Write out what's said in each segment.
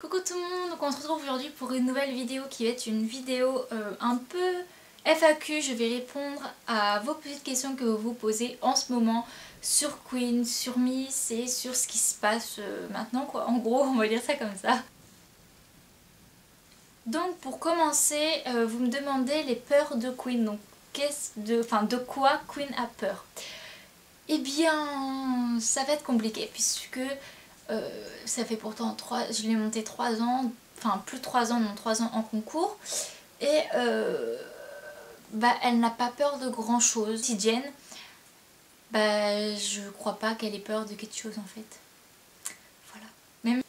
Coucou tout le monde, donc on se retrouve aujourd'hui pour une nouvelle vidéo qui va être une vidéo un peu FAQ. Je vais répondre à vos petites questions que vous vous posez en ce moment sur Queen, sur Miss et sur ce qui se passe maintenant quoi. En gros on va dire ça comme ça. Donc pour commencer, vous me demandez les peurs de Queen, donc de quoi Queen a peur. Eh bien ça va être compliqué puisque ça fait pourtant je l'ai monté 3 ans, enfin plus de 3 ans, non 3 ans en concours. Et elle n'a pas peur de grand chose. Quotidienne, je crois pas qu'elle ait peur de quelque chose en fait. Voilà. Même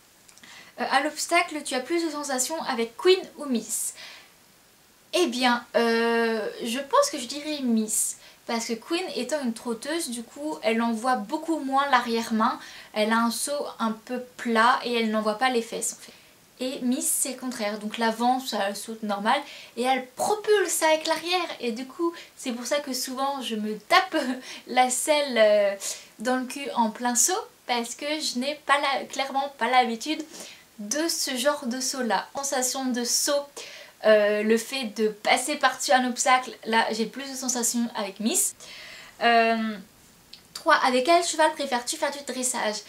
à l'obstacle, tu as plus de sensations avec Queen ou Miss? Eh bien, je pense que je dirais Miss. Parce que Queen étant une trotteuse, du coup, elle envoie beaucoup moins l'arrière-main. Elle a un saut un peu plat et elle n'envoie pas les fesses en fait. Et Miss c'est le contraire, donc l'avant ça saute normal et elle propulse avec l'arrière et du coup c'est pour ça que souvent je me tape la selle dans le cul en plein saut parce que je n'ai pas clairement pas l'habitude de ce genre de saut là. Sensation de saut, le fait de passer par-dessus un obstacle, là j'ai plus de sensations avec Miss. 3. Avec quel cheval préfères-tu faire du dressage?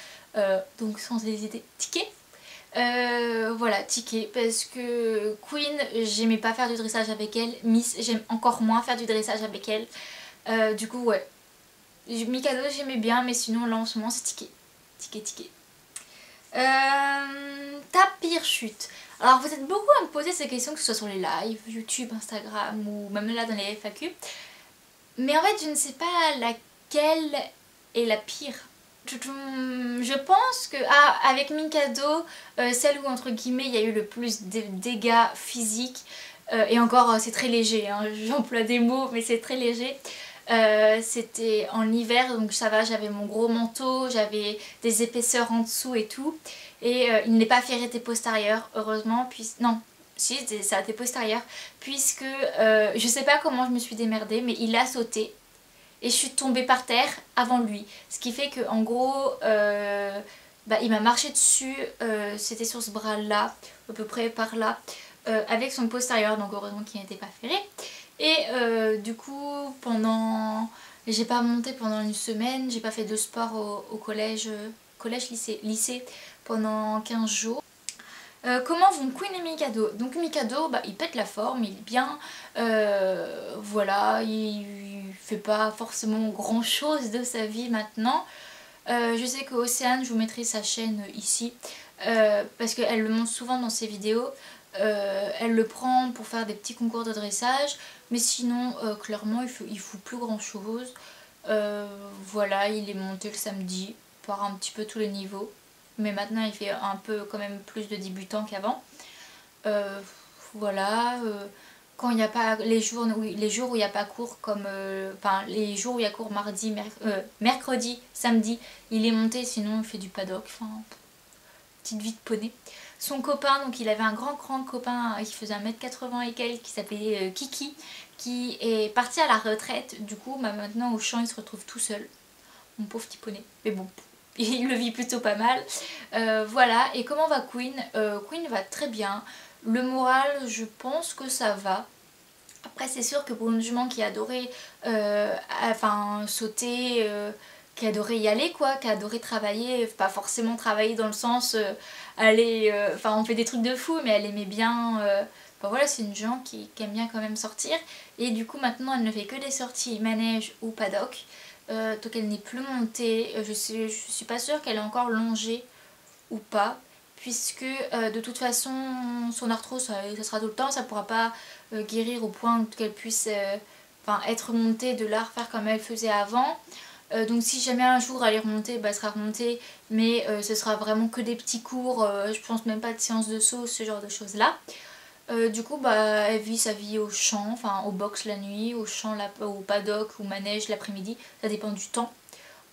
Donc sans hésiter, Ticket. Voilà, Ticket, parce que Queen, j'aimais pas faire du dressage avec elle. Miss, j'aime encore moins faire du dressage avec elle. Du coup, ouais. Mikado, j'aimais bien, mais sinon, là en ce moment, c'est Ticket. Ticket. Ta pire chute. Alors, vous êtes beaucoup à me poser ces questions, que ce soit sur les lives, YouTube, Instagram ou même là dans les FAQ. Mais en fait, je ne sais pas laquelle est la pire. Je pense que avec Mikado, celle où entre guillemets il y a eu le plus de dégâts physiques, et encore c'est très léger, hein, j'emploie des mots mais c'est très léger. C'était en hiver donc ça va, j'avais mon gros manteau, j'avais des épaisseurs en dessous et tout, et il n'est pas ferré tes postérieurs heureusement, non. Si, ça a été postérieur, puisque je sais pas comment je me suis démerdée, mais il a sauté et je suis tombée par terre avant lui. Ce qui fait que en gros, il m'a marché dessus, c'était sur ce bras là, à peu près par là, avec son postérieur, donc heureusement qu'il n'était pas ferré. Et du coup, j'ai pas monté pendant une semaine, j'ai pas fait de sport au collège, lycée pendant 15 jours. Comment vont Queen et Mikado? Donc Mikado, il pète la forme, il est bien, voilà, il fait pas forcément grand chose de sa vie maintenant. Je sais que Océane, je vous mettrai sa chaîne ici, parce qu'elle le montre souvent dans ses vidéos. Elle le prend pour faire des petits concours de dressage, mais sinon clairement il fout plus grand chose. Voilà, il est monté le samedi par un petit peu tous les niveaux, mais maintenant il fait un peu quand même plus de débutant qu'avant. Voilà, quand il n'y a pas les jours où il n'y a pas cours, comme les jours où il y a cours mercredi, samedi, il est monté, sinon il fait du paddock, petite vie de poney. Son copain, donc il avait un grand copain qui faisait 1m80 et quelques, qui s'appelait Kiki, qui est parti à la retraite. Du coup maintenant au champ il se retrouve tout seul, mon pauvre petit poney, mais bon, il le vit plutôt pas mal. Voilà, et comment va Queen? Queen va très bien, le moral je pense que ça va. Après c'est sûr que pour une jument qui adorait sauter, qui adorait y aller quoi, qui adorait travailler, pas forcément travailler dans le sens on fait des trucs de fou, mais elle aimait bien, voilà, c'est une jument qui aime bien quand même sortir, et du coup maintenant elle ne fait que des sorties manège ou paddock, donc elle n'est plus montée, je suis pas sûre qu'elle est encore longée ou pas, puisque de toute façon son arthrose ça sera tout le temps, ça pourra pas guérir au point qu'elle puisse être remontée de là, refaire comme elle faisait avant. Donc si jamais un jour elle est remontée, elle sera remontée, mais ce sera vraiment que des petits cours, je pense même pas de séance de saut, ce genre de choses là. Du coup elle vit sa vie au champ, au box la nuit, au champ, au paddock ou manège l'après-midi, ça dépend du temps.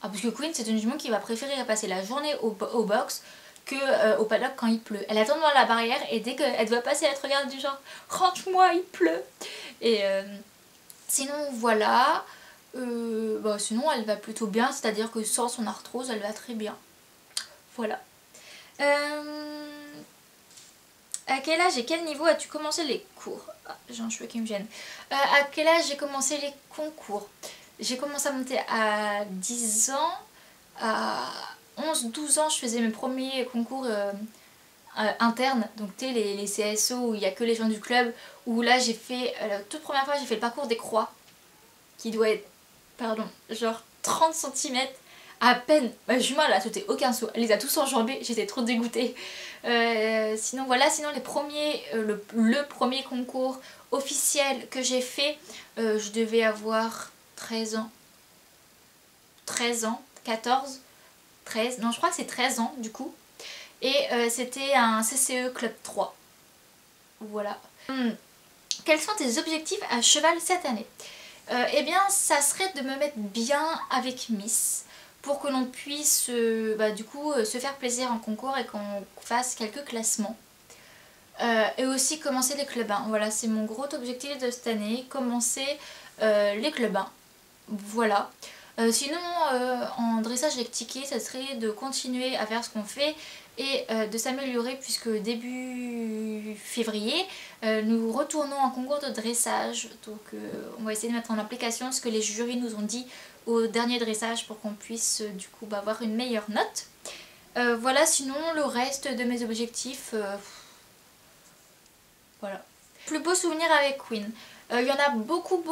Parce que Queen c'est une jument qui va préférer passer la journée au box que au paddock quand il pleut. Elle attend devant la barrière et dès qu'elle doit passer, elle te regarde du genre rentre-moi, il pleut. Et sinon voilà, sinon elle va plutôt bien, c'est-à-dire que sans son arthrose elle va très bien. Voilà. À quel âge et quel niveau as-tu commencé les cours? Ah, j'ai un cheveu qui me gêne. À quel âge j'ai commencé les concours? J'ai commencé à monter à 10 ans. À 11-12 ans, je faisais mes premiers concours internes. Donc tu sais, les CSO où il n'y a que les gens du club. Où là j'ai fait, la toute première fois j'ai fait le parcours des croix. Qui doit être, pardon, genre 30 cm. À peine, ma jument elle a sauté aucun saut, elle les a tous enjambés, j'étais trop dégoûtée. Sinon voilà, sinon les premiers, le premier concours officiel que j'ai fait, je devais avoir 13 ans. 13 ans, 14, 13, non je crois que c'est 13 ans du coup. Et c'était un CCE Club 3. Voilà. Quels sont tes objectifs à cheval cette année? Eh bien ça serait de me mettre bien avec Miss. Pour que l'on puisse du coup se faire plaisir en concours et qu'on fasse quelques classements. Et aussi commencer les clubs 1. Voilà, c'est mon gros objectif de cette année, commencer les clubs 1. Voilà. Sinon, en dressage avec ticket, ça serait de continuer à faire ce qu'on fait et de s'améliorer puisque début février, nous retournons en concours de dressage. Donc on va essayer de mettre en application ce que les jurys nous ont dit au dernier dressage pour qu'on puisse du coup avoir une meilleure note. Voilà, sinon le reste de mes objectifs, voilà. Plus beau souvenir avec Queen. Il y en a beaucoup.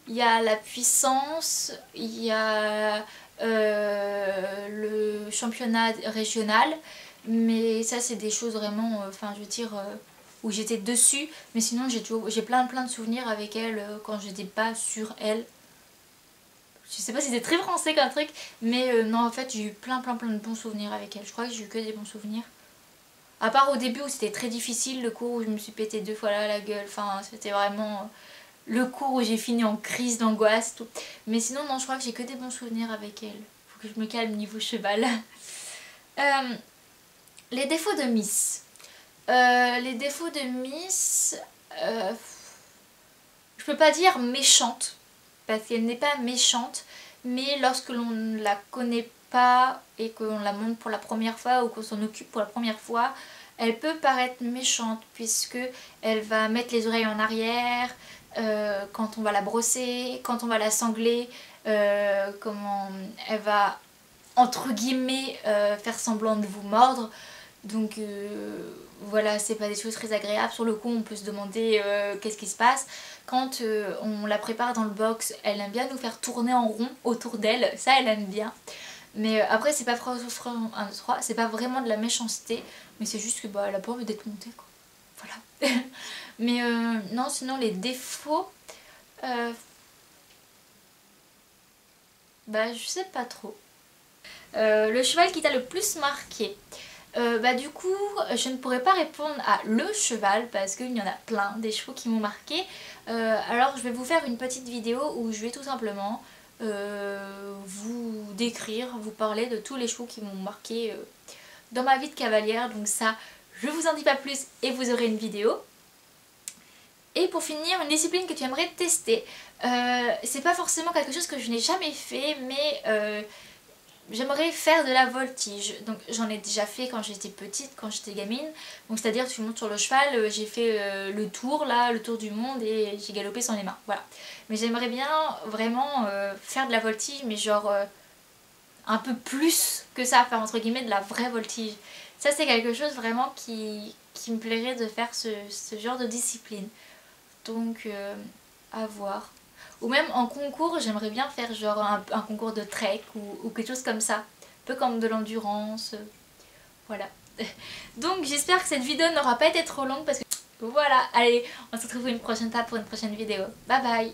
Il y a la puissance, il y a le championnat régional, mais ça c'est des choses vraiment, enfin je veux dire, où j'étais dessus, mais sinon j'ai plein de souvenirs avec elle quand j'étais pas sur elle. Je sais pas si c'est très français comme truc, mais non en fait j'ai eu plein de bons souvenirs avec elle. Je crois que j'ai eu que des bons souvenirs. À part au début où c'était très difficile, le cours où je me suis pété 2 fois la gueule, enfin c'était vraiment le cours où j'ai fini en crise d'angoisse, tout. Mais sinon non, je crois que j'ai que des bons souvenirs avec elle. Faut que je me calme niveau cheval. Les défauts de Miss. Les défauts de Miss, je peux pas dire méchante, parce qu'elle n'est pas méchante, mais lorsque l'on ne la connaît pas et qu'on la monte pour la première fois ou qu'on s'en occupe pour la première fois, elle peut paraître méchante puisque elle va mettre les oreilles en arrière quand on va la brosser, quand on va la sangler, comment elle va entre guillemets faire semblant de vous mordre. Donc voilà, c'est pas des choses très agréables. Sur le coup on peut se demander qu'est-ce qui se passe. Quand on la prépare dans le box, elle aime bien nous faire tourner en rond autour d'elle, ça elle aime bien. Mais après c'est pas c'est pas vraiment de la méchanceté, mais c'est juste que elle a pas envie d'être montée quoi. Voilà. Mais non, sinon les défauts, je sais pas trop. Le cheval qui t'a le plus marqué. Du coup je ne pourrais pas répondre à le cheval parce qu'il y en a plein des chevaux qui m'ont marqué. Alors je vais vous faire une petite vidéo où je vais tout simplement vous décrire, vous parler de tous les chevaux qui m'ont marqué dans ma vie de cavalière. Donc ça je vous en dis pas plus et vous aurez une vidéo. Et pour finir, une discipline que tu aimerais tester. C'est pas forcément quelque chose que je n'ai jamais fait, mais j'aimerais faire de la voltige. Donc j'en ai déjà fait quand j'étais petite, quand j'étais gamine. Donc c'est-à-dire tu montes sur le cheval, j'ai fait le tour là, le tour du monde et j'ai galopé sans les mains. Voilà. Mais j'aimerais bien vraiment faire de la voltige, mais genre un peu plus que ça, faire entre guillemets de la vraie voltige. Ça c'est quelque chose vraiment qui me plairait de faire ce genre de discipline. Donc à voir. Ou même en concours, j'aimerais bien faire genre un concours de trek ou quelque chose comme ça. Un peu comme de l'endurance. Voilà. Donc j'espère que cette vidéo n'aura pas été trop longue parce que voilà. Allez, on se retrouve une prochaine fois pour une prochaine vidéo. Bye bye.